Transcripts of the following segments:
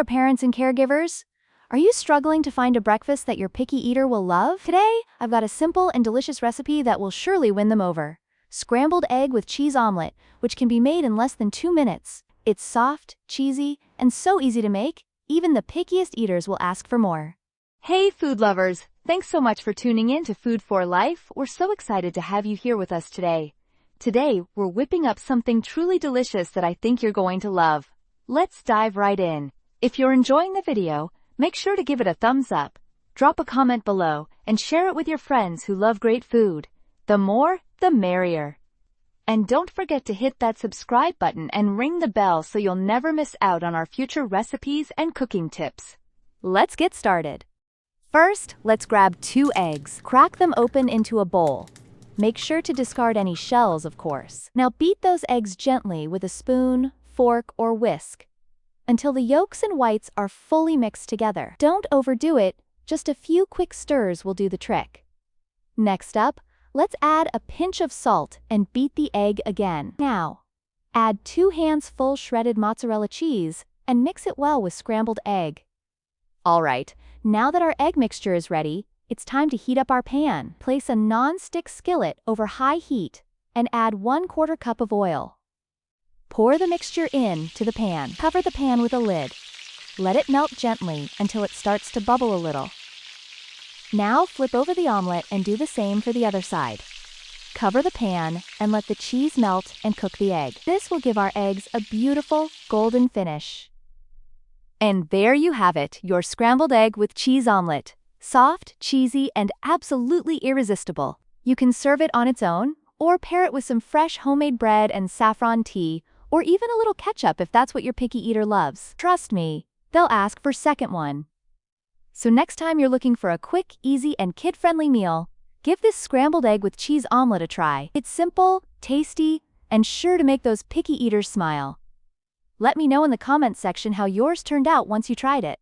there, parents and caregivers! Are you struggling to find a breakfast that your picky eater will love? Today, I've got a simple and delicious recipe that will surely win them over. Scrambled egg with cheese omelet, which can be made in less than 2 minutes. It's soft, cheesy, and so easy to make, even the pickiest eaters will ask for more. Hey food lovers, thanks so much for tuning in to Food for Life. We're so excited to have you here with us today. Today, we're whipping up something truly delicious that I think you're going to love. Let's dive right in. If you're enjoying the video, make sure to give it a thumbs up, drop a comment below, and share it with your friends who love great food. The more, the merrier. And don't forget to hit that subscribe button and ring the bell so you'll never miss out on our future recipes and cooking tips. Let's get started. First, let's grab 2 eggs. Crack them open into a bowl. Make sure to discard any shells, of course. Now beat those eggs gently with a spoon, fork, or whisk until the yolks and whites are fully mixed together. Don't overdo it, just a few quick stirs will do the trick. Next up, let's add a pinch of salt and beat the egg again. Now, add 2 handsful shredded mozzarella cheese and mix it well with scrambled egg. Alright, now that our egg mixture is ready, it's time to heat up our pan. Place a non-stick skillet over high heat and add 1/4 cup of oil. Pour the mixture into the pan. Cover the pan with a lid. Let it melt gently until it starts to bubble a little. Now flip over the omelet and do the same for the other side. Cover the pan and let the cheese melt and cook the egg. This will give our eggs a beautiful golden finish. And there you have it, your scrambled egg with cheese omelet. Soft, cheesy, and absolutely irresistible. You can serve it on its own, or pair it with some fresh homemade bread and saffron tea, or even a little ketchup if that's what your picky eater loves. Trust me, they'll ask for second one. So next time you're looking for a quick, easy, and kid-friendly meal, give this scrambled egg with cheese omelet a try. It's simple, tasty, and sure to make those picky eaters smile. Let me know in the comments section how yours turned out once you tried it.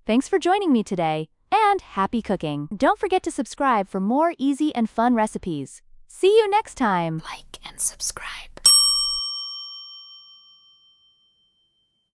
Thanks for joining me today, and happy cooking! Don't forget to subscribe for more easy and fun recipes. See you next time! Like and subscribe.